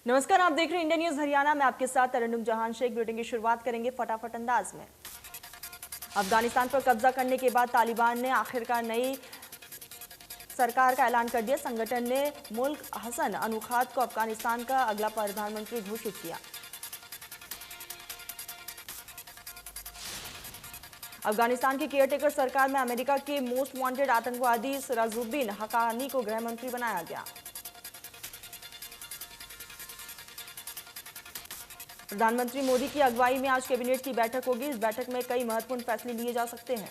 नमस्कार, आप देख रहे हैं इंडिया न्यूज हरियाणा में। आपके साथ तरन्नुम जहान शेख। बुलेटिन की शुरुआत करेंगे फटाफट अंदाज में। अफगानिस्तान पर कब्जा करने के बाद तालिबान ने आखिरकार नई सरकार का ऐलान कर दिया। संगठन ने मुल्क हसन अनुखात को अफगानिस्तान का अगला प्रधानमंत्री घोषित किया। अफगानिस्तान की केयरटेकर सरकार में अमेरिका के मोस्ट वांटेड आतंकवादी सिराजुद्दीन हक्कानी को गृह मंत्री बनाया गया। प्रधानमंत्री मोदी की अगुवाई में आज कैबिनेट की बैठक होगी। इस बैठक में कई महत्वपूर्ण फैसले लिए जा सकते हैं।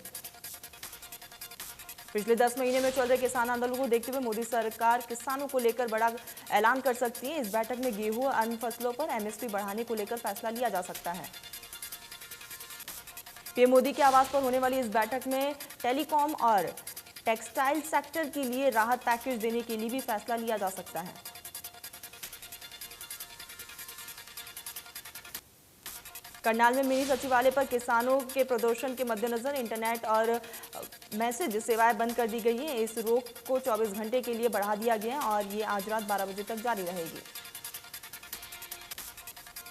पिछले 10 महीने में चल रहे किसान आंदोलन को देखते हुए मोदी सरकार किसानों को लेकर बड़ा ऐलान कर सकती है। इस बैठक में गेहूं और अन्य फसलों पर एमएसपी बढ़ाने को लेकर फैसला लिया जा सकता है। पीएम मोदी के आवास पर होने वाली इस बैठक में टेलीकॉम और टेक्सटाइल सेक्टर के लिए राहत पैकेज देने के लिए भी फैसला लिया जा सकता है। करनाल में मिनी सचिवालय पर किसानों के प्रदर्शन के मद्देनजर इंटरनेट और मैसेज सेवाएं बंद कर दी गई है। इस रोक को 24 घंटे के लिए बढ़ा दिया गया है और ये आज रात 12 बजे तक जारी रहेगी।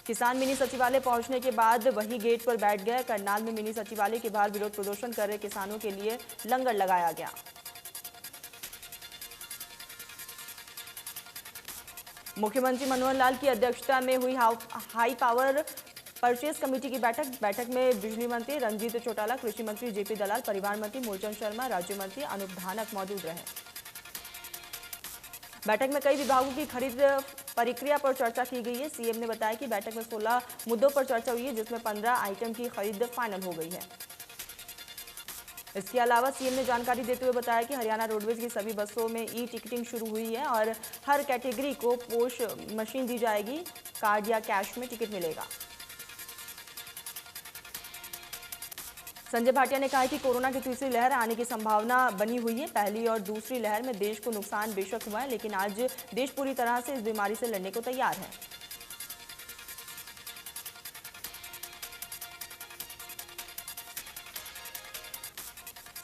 किसान मिनी सचिवालय पहुंचने के बाद वही गेट पर बैठ गए। करनाल में मिनी सचिवालय के बाहर विरोध प्रदर्शन कर रहे किसानों के लिए लंगर लगाया गया। मुख्यमंत्री मनोहर लाल की अध्यक्षता में हुई हाई पावर परचेज कमेटी की बैठक में बिजली मंत्री रंजीत चौटाला, कृषि मंत्री जेपी दलाल, परिवहन मंत्री मूलचंद शर्मा, राज्य मंत्री अनूप धानक मौजूद रहे। बैठक में कई विभागों की खरीद प्रक्रिया पर चर्चा की गई है। सीएम ने बताया कि बैठक में 16 मुद्दों पर चर्चा हुई है, जिसमें 15 आइटम की खरीद फाइनल हो गई है। इसके अलावा सीएम ने जानकारी देते हुए बताया कि हरियाणा रोडवेज की सभी बसों में ई टिकटिंग शुरू हुई है और हर कैटेगरी को पोश मशीन दी जाएगी। कार्ड या कैश में टिकट मिलेगा। संजय भाटिया ने कहा कि कोरोना की तीसरी लहर आने की संभावना बनी हुई है। पहली और दूसरी लहर में देश को नुकसान बेशक हुआ है, लेकिन आज देश पूरी तरह से इस बीमारी से लड़ने को तैयार है।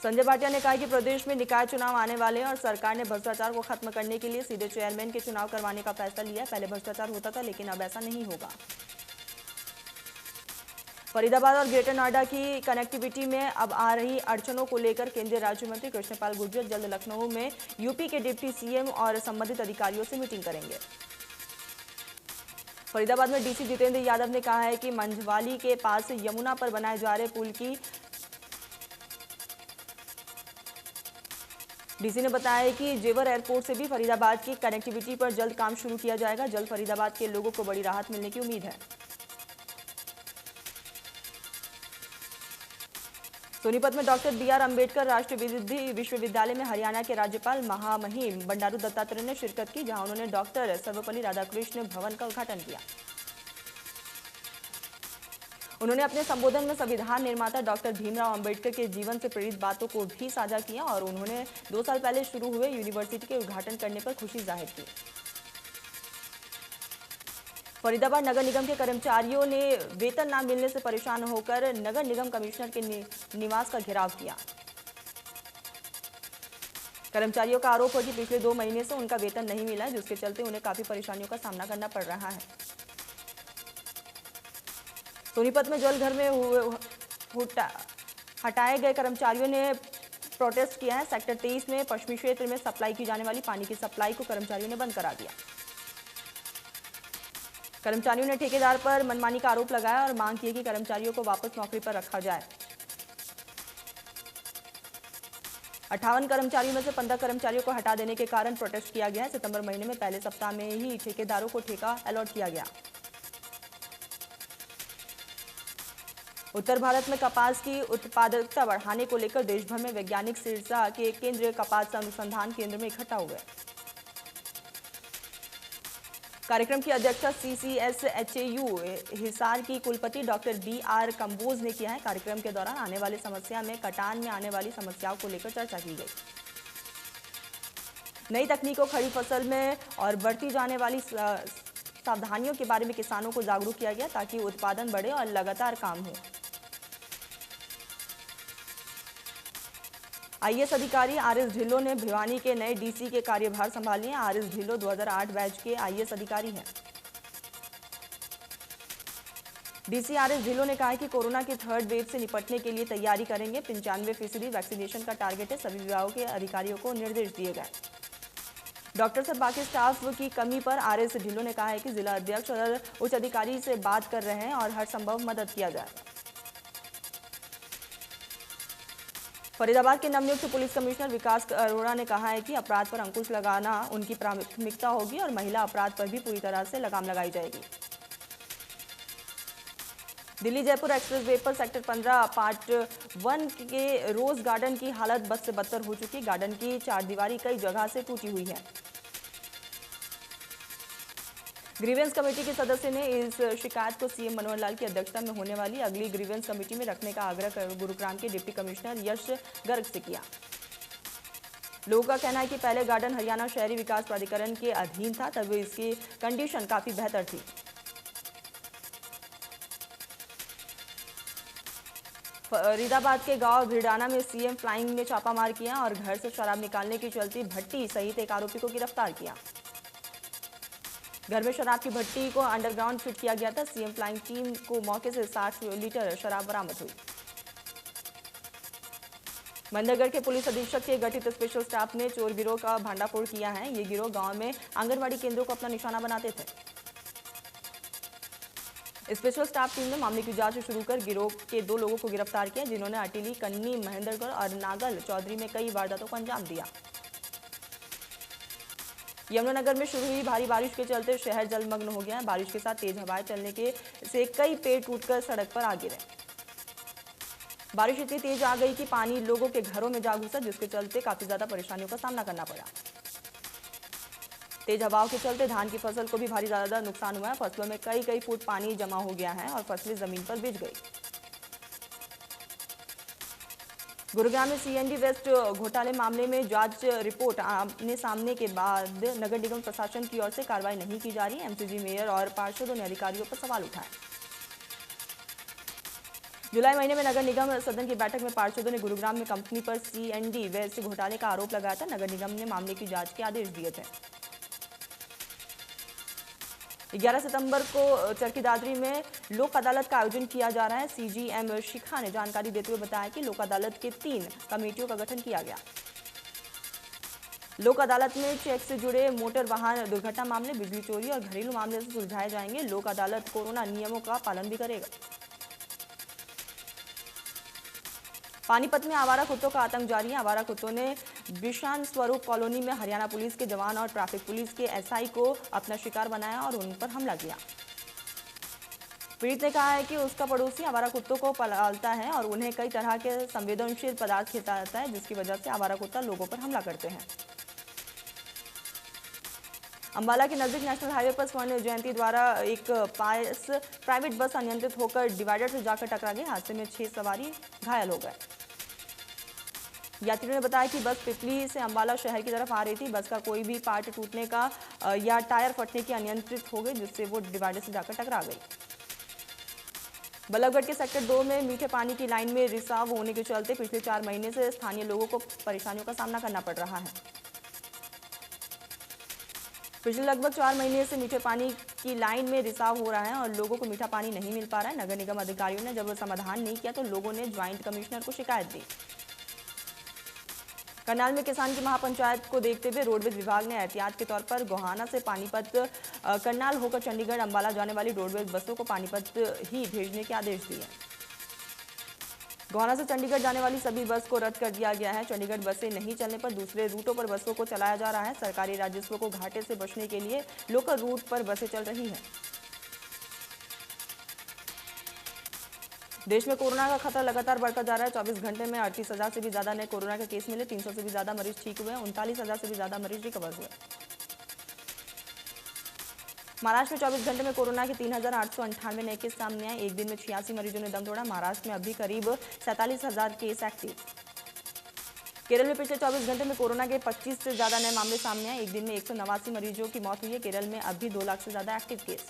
संजय भाटिया ने कहा कि प्रदेश में निकाय चुनाव आने वाले हैं और सरकार ने भ्रष्टाचार को खत्म करने के लिए सीधे चेयरमैन के चुनाव करवाने का फैसला लिया। पहले भ्रष्टाचार होता था, लेकिन अब ऐसा नहीं होगा। फरीदाबाद और ग्रेटर नोएडा की कनेक्टिविटी में अब आ रही अड़चनों को लेकर केंद्रीय राज्य मंत्री कृष्णपाल गुर्जर जल्द लखनऊ में यूपी के डिप्टी सीएम और संबंधित अधिकारियों से मीटिंग करेंगे। फरीदाबाद में डीसी जितेंद्र यादव ने कहा है कि मंझवाली के पास यमुना पर बनाए जा रहे पुल की डीसी ने बताया कि जेवर एयरपोर्ट से भी फरीदाबाद की कनेक्टिविटी पर जल्द काम शुरू किया जाएगा। जल्द फरीदाबाद के लोगों को बड़ी राहत मिलने की उम्मीद है। सोनीपत में डॉक्टर बीआर अंबेडकर राष्ट्रीय विश्वविद्यालय में हरियाणा के राज्यपाल महामहिम बंडारू दत्तात्रेय ने शिरकत की, जहां उन्होंने डॉक्टर सर्वपल्ली राधाकृष्ण भवन का उद्घाटन किया। उन्होंने अपने संबोधन में संविधान निर्माता डॉक्टर भीमराव अंबेडकर के जीवन से प्रेरित बातों को भी साझा किया और उन्होंने 2 साल पहले शुरू हुए यूनिवर्सिटी के उद्घाटन करने पर खुशी जाहिर की। फरीदाबाद नगर निगम के कर्मचारियों ने वेतन न मिलने से परेशान होकर नगर निगम कमिश्नर के निवास का घेराव किया। कर्मचारियों का आरोप है कि पिछले 2 महीने से उनका वेतन नहीं मिला है, जिसके चलते उन्हें काफी परेशानियों का सामना करना पड़ रहा है। सोनीपत में जल घर में हटाए गए कर्मचारियों ने प्रोटेस्ट किया है। सेक्टर 23 में पश्चिमी क्षेत्र में सप्लाई की जाने वाली पानी की सप्लाई को कर्मचारियों ने बंद करा दिया। कर्मचारियों ने ठेकेदार पर मनमानी का आरोप लगाया और मांग की कि कर्मचारियों को वापस नौकरी पर रखा जाए। 58 कर्मचारियों में से 15 कर्मचारियों को हटा देने के कारण प्रोटेस्ट किया गया है। सितंबर महीने में पहले सप्ताह में ही ठेकेदारों को ठेका अलॉट किया गया। उत्तर भारत में कपास की उत्पादकता बढ़ाने को लेकर देश भर में वैज्ञानिक सिरसा के केंद्रीय कपास अनुसंधान केंद्र में इकट्ठा हो गए। कार्यक्रम की अध्यक्षता CCSHAU हिसार की कुलपति डॉक्टर BR कंबोज ने किया है। कार्यक्रम के दौरान आने वाली समस्या में कटान में आने वाली समस्याओं को लेकर चर्चा की गई। नई तकनीकों, खरीफ फसल में और बढ़ती जाने वाली सावधानियों के बारे में किसानों को जागरूक किया गया, ताकि उत्पादन बढ़े और लगातार काम हो। आईएएस अधिकारी RS ढिल्लों ने भिवानी के नए डीसी के कार्यभार संभाले हैं। RS ढिल्लों 2008 बैच के आईएएस अधिकारी हैं। डीसीआरएस ढिल्लों ने कहा है कि कोरोना की थर्ड वेव से निपटने के लिए तैयारी करेंगे। 95% वैक्सीनेशन का टारगेट है। सभी विभागों के अधिकारियों को निर्देश दिए गए। डॉक्टर्स और बाकी स्टाफ की कमी पर आरएस ढिल्लों ने कहा है कि जिला अध्यक्ष और उच्च अधिकारी से बात कर रहे हैं और हर संभव मदद किया जाए। फरीदाबाद के नवनियुक्त पुलिस कमिश्नर विकास अरोड़ा ने कहा है कि अपराध पर अंकुश लगाना उनकी प्राथमिकता होगी और महिला अपराध पर भी पूरी तरह से लगाम लगाई जाएगी। दिल्ली जयपुर एक्सप्रेसवे पर सेक्टर 15 पार्ट 1 के रोज गार्डन की हालत बद से बदतर हो चुकी। गार्डन की चारदीवारी कई जगह से टूटी हुई है। ग्रीवेंस कमेटी के सदस्य ने इस शिकायत को सीएम मनोहर लाल की अध्यक्षता में होने वाली अगली ग्रीवेंस कमेटी में रखने का आग्रह गुरुग्राम के डिप्टी कमिश्नर यश गर्ग से किया। लोगों का कहना है कि पहले गार्डन हरियाणा शहरी विकास प्राधिकरण के अधीन था, तब इसकी कंडीशन काफी बेहतर थी। फरीदाबाद के गांव भिड़ाना में सीएम फ्लाइंग ने छापामार किया और घर से शराब निकालने की चलती भट्टी सहित एक आरोपी को गिरफ्तार किया। घर में शराब की भट्टी को अंडरग्राउंड फिट किया गया था। सीएम फ्लाइंग टीम को मौके से 60 लीटर शराब बरामद हुई। मंदरगढ़ के पुलिस अधीक्षक के गठित स्पेशल स्टाफ ने चोर गिरोह का भांडाफोड़ किया है। ये गिरोह गांव में आंगनबाड़ी केंद्रों को अपना निशाना बनाते थे। स्पेशल स्टाफ टीम ने मामले की जांच शुरू कर गिरोह के 2 लोगों को गिरफ्तार किया, जिन्होंने अटीली, कन्नी, महेंद्रगढ़ और नागल चौधरी में कई वारदातों को अंजाम दिया। यमुनानगर में शुरू हुई भारी बारिश के चलते शहर जलमग्न हो गया है। बारिश के साथ तेज हवाएं चलने से कई पेड़ टूटकर सड़क पर आ गिरे। बारिश इतनी तेज आ गई कि पानी लोगों के घरों में जा घुसा, जिसके चलते काफी ज्यादा परेशानियों का सामना करना पड़ा। तेज हवाओं के चलते धान की फसल को भी भारी ज्यादा नुकसान हुआ है। फसलों में कई फुट पानी जमा हो गया है और फसलें जमीन पर बिछ गई। गुरुग्राम में सीएनडी वेस्ट घोटाले मामले में जांच रिपोर्ट आमने सामने के बाद नगर निगम प्रशासन की ओर से कार्रवाई नहीं की जा रही। एमसीजी मेयर और पार्षदों ने अधिकारियों पर सवाल उठाए। जुलाई महीने में नगर निगम सदन की बैठक में पार्षदों ने गुरुग्राम में कंपनी पर सीएनडी वेस्ट घोटाले का आरोप लगाया था। नगर निगम ने मामले की जांच के आदेश दिए थे। 11 सितंबर को चरखी दादरी में लोक अदालत का आयोजन किया जा रहा है। सीजीएम शिखा ने जानकारी देते हुए बताया कि लोक अदालत के 3 कमेटियों का गठन किया गया। लोक अदालत में चेक से जुड़े मोटर वाहन दुर्घटना मामले, बिजली चोरी और घरेलू मामले से सुलझाए जाएंगे। लोक अदालत कोरोना नियमों का पालन भी करेगा। पानीपत में आवारा कुत्तों का आतंक जारी है। आवारा कुत्तों ने बिशान स्वरूप कॉलोनी में हरियाणा पुलिस के जवान और ट्रैफिक पुलिस के एसआई को अपना शिकार बनाया और उन पर हमला किया। पीड़ित ने कहा है कि उसका पड़ोसी आवारा कुत्तों को पालता है और उन्हें कई तरह के संवेदनशील पदार्थ खिलाता है, जिसकी वजह से आवारा कुत्ता लोगों पर हमला करते हैं। अंबाला के नजदीक नेशनल हाईवे पर स्वर्ण जयंती द्वारा एक प्राइवेट बस अनियंत्रित होकर डिवाइडर से जाकर टकरा गई। हादसे में 6 सवारी घायल हो गए। यात्रियों ने बताया कि बस पिपली से अंबाला शहर की तरफ आ रही थी। बस का कोई भी पार्ट टूटने का या टायर फटने की अनियंत्रित हो गई, जिससे वो डिवाइडर से जाकर टकरा गई। बल्लभगढ़ के सेक्टर 2 में मीठे पानी की लाइन में रिसाव होने के चलते पिछले 4 महीने से स्थानीय लोगों को परेशानियों का सामना करना पड़ रहा है। पिछले लगभग 4 महीने से मीठे पानी की लाइन में रिसाव हो रहा है और लोगों को मीठा पानी नहीं मिल पा रहा है। नगर निगम अधिकारियों ने जब समाधान नहीं किया तो लोगों ने ज्वाइंट कमिश्नर को शिकायत दी। करनाल में किसान की महापंचायत को देखते हुए रोडवेज विभाग ने एहतियात के तौर पर गोहाना से पानीपत करनाल होकर चंडीगढ़ अंबाला जाने वाली रोडवेज बसों को पानीपत ही भेजने के आदेश दिए। गोहाना से चंडीगढ़ जाने वाली सभी बस को रद्द कर दिया गया है। चंडीगढ़ बसें नहीं चलने पर दूसरे रूटों पर बसों को चलाया जा रहा है। सरकारी राजस्व को घाटे से बचने के लिए लोकल रूट पर बसें चल रही हैं। देश में कोरोना का खतरा लगातार बढ़ता जा रहा है। 24 घंटे में 38,000 से भी ज्यादा नए कोरोना के केस मिले। 300 से भी ज्यादा मरीज ठीक हुए। 39,000 से भी ज्यादा मरीज रिकवर हुए। महाराष्ट्र में 24 घंटे में कोरोना के 3,898 नए केस सामने आए। एक दिन में 86 मरीजों ने दम तोड़ा। महाराष्ट्र में अभी करीब 47,000 केस एक्टिव। केरल में पिछले 24 घंटे में कोरोना के 25 से ज्यादा नए मामले सामने आए। एक दिन में 189 मरीजों की मौत हुई है। केरल में अभी 2 लाख से ज्यादा एक्टिव केस।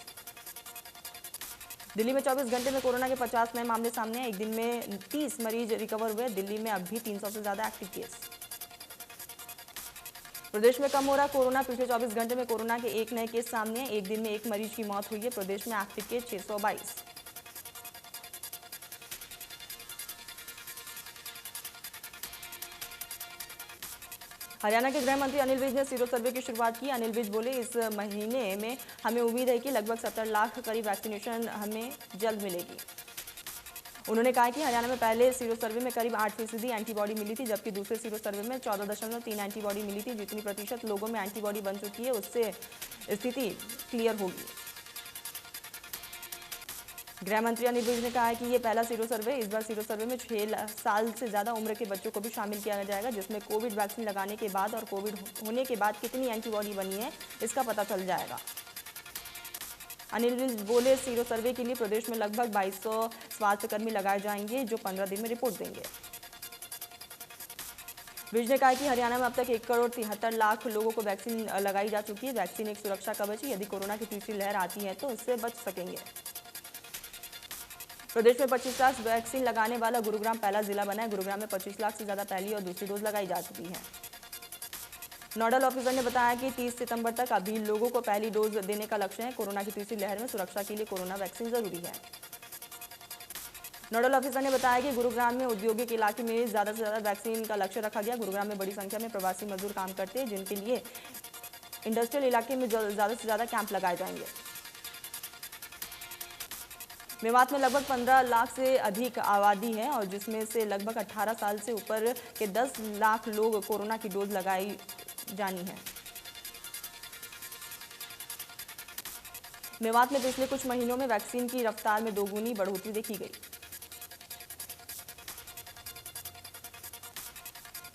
दिल्ली में 24 घंटे में कोरोना के 50 नए मामले सामने आए। एक दिन में 30 मरीज रिकवर हुए। दिल्ली में अभी 300 से ज्यादा एक्टिव केस। प्रदेश में कम हो रहा कोरोना। पिछले 24 घंटे में कोरोना के 1 नए केस सामने आए। एक दिन में 1 मरीज की मौत हुई है। प्रदेश में एक्टिव केस 622। हरियाणा के गृह मंत्री अनिल विज ने सीरो सर्वे की शुरुआत की। अनिल विज बोले, इस महीने में हमें उम्मीद है कि लगभग 70 लाख करीब वैक्सीनेशन हमें जल्द मिलेगी। उन्होंने कहा कि हरियाणा में पहले सीरो सर्वे में करीब 8% एंटीबॉडी मिली थी, जबकि दूसरे सीरो सर्वे में 14.3 एंटीबॉडी मिली थी। जितनी प्रतिशत लोगों में एंटीबॉडी बन चुकी है, उससे स्थिति क्लियर होगी। गृह मंत्री अनिल विज ने कहा है कि ये पहला सीरो सर्वे, इस बार सीरो सर्वे में 6 साल से ज़्यादा उम्र के बच्चों को भी शामिल किया जाएगा, जिसमें कोविड वैक्सीन लगाने के बाद और कोविड होने के बाद कितनी एंटीबॉडी बनी है, इसका पता चल जाएगा। अनिल विज बोले, सीरो सर्वे के लिए प्रदेश में लगभग 2200 स्वास्थ्यकर्मी लगाए जाएंगे, जो 15 दिन में रिपोर्ट देंगे। विज ने कहा कि हरियाणा में अब तक 1,73,00,000 लोगों को वैक्सीन लगाई जा चुकी है। वैक्सीन एक सुरक्षा कवच है, यदि कोरोना की तीसरी लहर आती है तो इससे बच सकेंगे। प्रदेश में 25 लाख वैक्सीन लगाने वाला गुरुग्राम पहला जिला बना है। गुरुग्राम में 25 लाख से ज्यादा पहली और दूसरी डोज लगाई जा चुकी है। नोडल ऑफिसर ने बताया कि 30 सितंबर तक अभी लोगों को पहली डोज देने का लक्ष्य है। कोरोना की तीसरी लहर में सुरक्षा के लिए कोरोना वैक्सीन जरूरी है। नोडल ऑफिसर ने बताया कि गुरुग्राम में औद्योगिक इलाके में ज्यादा से ज्यादा वैक्सीन का लक्ष्य रखा गया। गुरुग्राम में बड़ी संख्या में प्रवासी मजदूर काम करते हैं, जिनके लिए इंडस्ट्रियल इलाके में ज्यादा से ज्यादा कैंप लगाए जाएंगे। मेवात में लगभग 15 लाख से अधिक आबादी है और जिसमें से लगभग 18 साल से ऊपर के 10 लाख लोग कोरोना की डोज लगाई जानी है। मेवात में पिछले कुछ महीनों में वैक्सीन की रफ्तार में दोगुनी बढ़ोतरी देखी गई।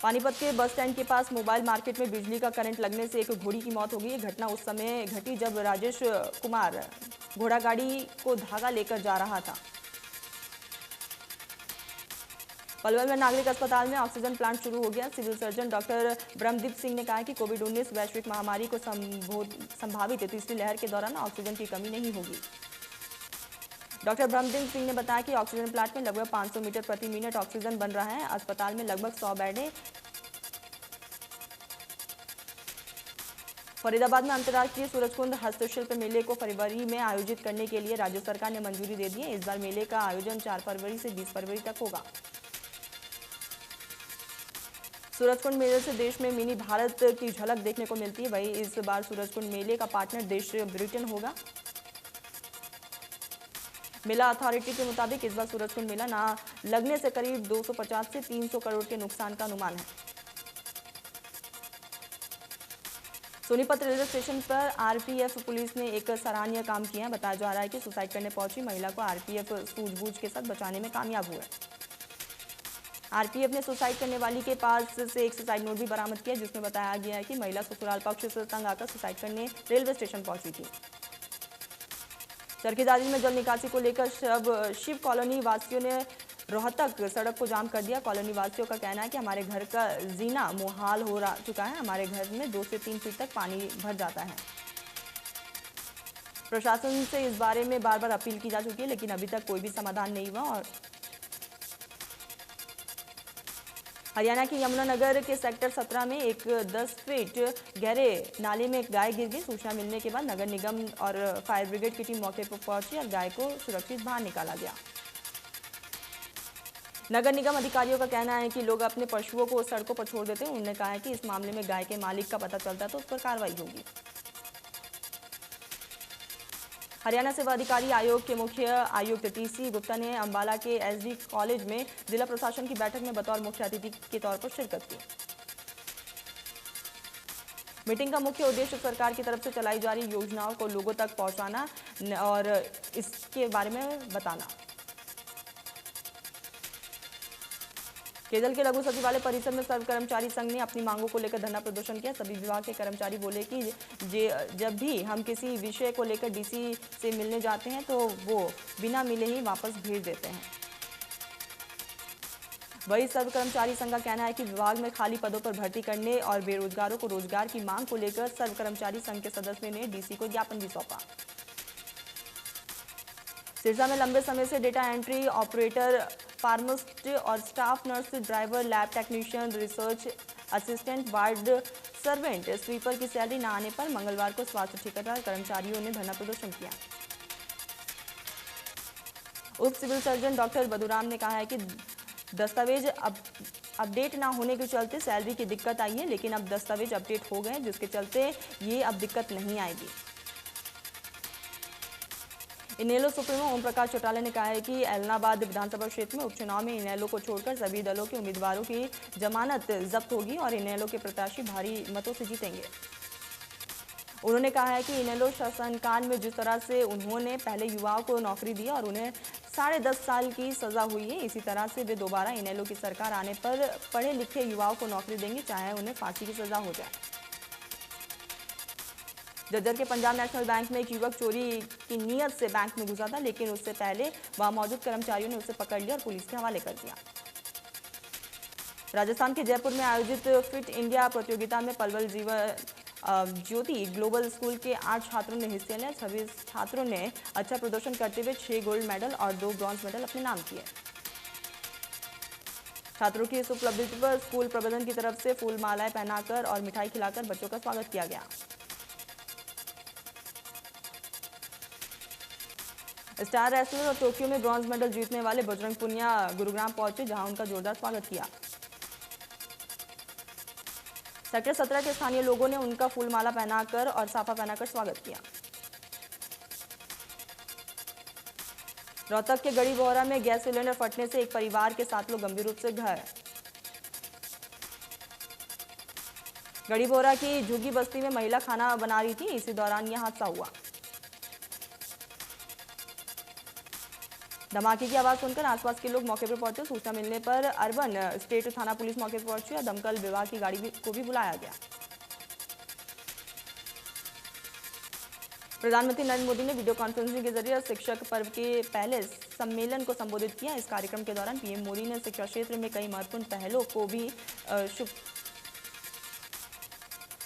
पानीपत के बस स्टैंड के पास मोबाइल मार्केट में बिजली का करंट लगने से एक घोड़ी की मौत हो गई। घटना उस समय घटी जब राजेश कुमार घोड़ा गाड़ी को धागा लेकर जा रहा था। पलवल में नागरिक अस्पताल में ऑक्सीजन प्लांट शुरू हो गया। Civil surgeon doctor Brahmdeep Singh ने कहा कि कोविड-19 वैश्विक महामारी को संभावित तीसरी लहर के दौरान ऑक्सीजन की कमी नहीं होगी। डॉक्टर ब्रह्मदीप सिंह ने बताया कि ऑक्सीजन प्लांट में लगभग 500 मीटर प्रति मिनट ऑक्सीजन बन रहा है। अस्पताल में लगभग 100 बेड है। फरीदाबाद में अंतर्राष्ट्रीय सूरजकुंड हस्तशिल्प मेले को फरवरी में आयोजित करने के लिए राज्य सरकार ने मंजूरी दे दी है। इस बार मेले का आयोजन 4 फरवरी से 20 फरवरी तक होगा। सूरजकुंड मेले से देश में मिनी भारत की झलक देखने को मिलती है। वहीं इस बार सूरजकुंड मेले का पार्टनर देश ब्रिटेन होगा। मेला अथॉरिटी के मुताबिक इस बार सूरजकुंड मेला ना लगने से करीब 250 से 300 करोड़ के नुकसान का अनुमान है। सोनीपत रेलवे स्टेशन पर आरपीएफ पुलिस ने एक सराहनीय काम किया है। बताया जा रहा है कि सुसाइड करने पहुंची महिला को आरपीएफ सूझबूझ के साथ बचाने में कामयाब हुए। आरपीएफ ने सुसाइड करने वाली के पास से एक सुसाइड नोट भी बरामद किया, जिसमें बताया गया है कि महिला ससुराल पक्ष से तंग आकर सुसाइड करने रेलवे स्टेशन पहुंची थी। चरखीदारी में जल निकासी को लेकर शिव कॉलोनी वासियों ने रोहतक सड़क को जाम कर दिया। कॉलोनी वासियों का कहना है कि हमारे घर का जीना मुहाल हो चुका है। हमारे घर में 2 से 3 फीट तक पानी भर जाता है। प्रशासन से इस बारे में बार बार अपील की जा चुकी है, लेकिन अभी तक कोई भी समाधान नहीं हुआ। और हरियाणा के यमुनानगर के सेक्टर 17 में एक 10 फीट गहरे नाले में एक गाय गिर गई। सूचना मिलने के बाद नगर निगम और फायर ब्रिगेड की टीम मौके पर पहुंची और गाय को सुरक्षित बाहर निकाला गया। नगर निगम अधिकारियों का कहना है कि लोग अपने पशुओं को सड़कों पर छोड़ देते हैं। उन्होंने कहा है कि इस मामले में गाय के मालिक का पता चलता है तो उस पर कार्रवाई होगी। हरियाणा सेवा अधिकारी आयोग के मुख्य आयुक्त टीसी गुप्ता ने अंबाला के एसडी कॉलेज में जिला प्रशासन की बैठक में बतौर मुख्य अतिथि के तौर पर शिरकत की। मीटिंग का मुख्य उद्देश्य सरकार की तरफ से चलाई जा रही योजनाओं को लोगों तक पहुंचाना और इसके बारे में बताना। केजल के लघु सचिवालय परिसर में सर्व कर्मचारी संघ ने अपनी मांगों को लेकर धरना प्रदर्शन किया। सभी विभाग के कर्मचारी बोले कि जब भी हम किसी विषय को लेकर डीसी से मिलने जाते हैं तो वो बिना मिले ही वापस भेज देते हैं। वही सर्व कर्मचारी संघ का कहना है कि विभाग में खाली पदों पर भर्ती करने और बेरोजगारों को रोजगार की मांग को लेकर सर्व कर्मचारी संघ के सदस्यों ने डीसी को ज्ञापन भी सौंपा। सिरसा में लंबे समय से डेटा एंट्री ऑपरेटर, फार्मासिस्ट और staff nurse, driver, lab technician, research assistant, ward servant, sweeper की सैलरी न आने पर मंगलवार को स्वास्थ्य ठेकेदार कर्मचारियों ने धरना प्रदर्शन किया। उप सिविल सर्जन डॉक्टर बदुराम ने कहा है कि दस्तावेज अपडेट ना होने के चलते सैलरी की दिक्कत आई है, लेकिन अब दस्तावेज अपडेट हो गए, जिसके चलते ये अब दिक्कत नहीं आएगी। इनेलो सुप्रीमो ओम प्रकाश चौटाला ने कहा है कि एलनाबाद विधानसभा क्षेत्र में उपचुनाव में इनेलो को छोड़कर सभी दलों के उम्मीदवारों की जमानत जब्त होगी और इनेलो के प्रत्याशी भारी मतों से जीतेंगे। उन्होंने कहा है कि इनेलो शासनकाल में जिस तरह से उन्होंने पहले युवाओं को नौकरी दी और उन्हें 10.5 साल की सजा हुई है, इसी तरह से वे दोबारा इनेलो की सरकार आने पर पढ़े लिखे युवाओं को नौकरी देंगे, चाहे उन्हें फांसी की सजा हो जाए। जज्जर के पंजाब नेशनल बैंक में एक युवक चोरी की नीयत से बैंक में घुसा था, लेकिन उससे पहले वहां मौजूद कर्मचारियों ने उसे पकड़ लिया और पुलिस के हवाले कर दिया। राजस्थान के जयपुर में आयोजित फिट इंडिया प्रतियोगिता में पलवल जीवन ज्योति ग्लोबल स्कूल के 8 छात्रों ने हिस्से लिया। 26 छात्रों ने अच्छा प्रदर्शन करते हुए 6 गोल्ड मेडल और 2 ब्रॉन्ज मेडल अपने नाम किए। छात्रों की इस उपलब्धि पर स्कूल प्रबंधन की तरफ से फूल मालाएं पहनाकर और मिठाई खिलाकर बच्चों का स्वागत किया गया। स्टार रेसलर और टोक्यो में ब्रॉन्ज मेडल जीतने वाले बजरंग पुनिया गुरुग्राम पहुंचे, जहां उनका जोरदार स्वागत किया। सेक्टर 17 के स्थानीय लोगों ने उनका फूलमाला पहनाकर और साफा पहनाकर स्वागत किया। रोहतक के गड़ी बोहरा में गैस सिलेंडर फटने से एक परिवार के 7 लोग गंभीर रूप से घायल। गड़ी बोहरा की झुग्गी बस्ती में महिला खाना बना रही थी, इसी दौरान यह हादसा हुआ। धमाके की आवाज सुनकर आसपास के लोग मौके पर पहुंचे। सूचना मिलने पर अर्बन स्टेट थाना पुलिस मौके पर पहुंची और दमकल विभाग की गाड़ी को भी बुलाया गया। प्रधानमंत्री नरेंद्र मोदी ने वीडियो कॉन्फ्रेंसिंग के जरिए शिक्षक पर्व के पहले सम्मेलन को संबोधित किया। इस कार्यक्रम के दौरान पीएम मोदी ने शिक्षा क्षेत्र में कई महत्वपूर्ण पहलों को भी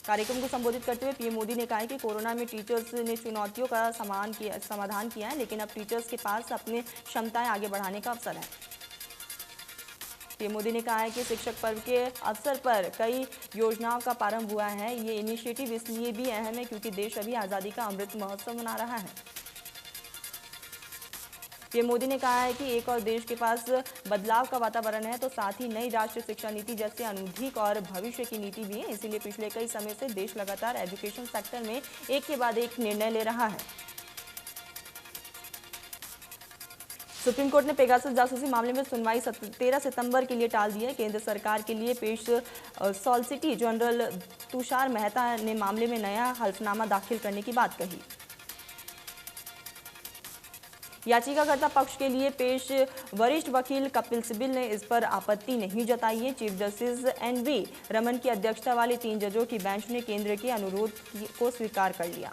कार्यक्रम को संबोधित करते हुए पीएम मोदी ने कहा कि कोरोना में टीचर्स ने चुनौतियों का समाधान किया है, लेकिन अब टीचर्स के पास अपनी क्षमताएं आगे बढ़ाने का अवसर है। पीएम मोदी ने कहा है कि शिक्षक पर्व के अवसर पर कई योजनाओं का प्रारंभ हुआ है। ये इनिशिएटिव इसलिए भी अहम है क्योंकि देश अभी आज़ादी का अमृत महोत्सव मना रहा है। पीएम मोदी ने कहा है कि एक और देश के पास बदलाव का वातावरण है, तो साथ ही नई राष्ट्रीय शिक्षा नीति जैसे अनूठी और भविष्य की नीति भी है। इसीलिए पिछले कई समय से देश लगातार एजुकेशन सेक्टर में एक के बाद एक निर्णय ले रहा है। सुप्रीम कोर्ट ने पेगासस जासूसी मामले में सुनवाई 13 सितंबर के लिए टाल दी है। केंद्र सरकार के लिए पेश सॉलिसिटर जनरल तुषार मेहता ने मामले में नया हल्फनामा दाखिल करने की बात कही। याचिकाकर्ता पक्ष के लिए पेश वरिष्ठ वकील कपिल सिब्बल ने इस पर आपत्ति नहीं जताई है। चीफ जस्टिस एनवी रमन की अध्यक्षता वाली 3 जजों की बेंच ने केंद्र के अनुरोध को स्वीकार कर लिया।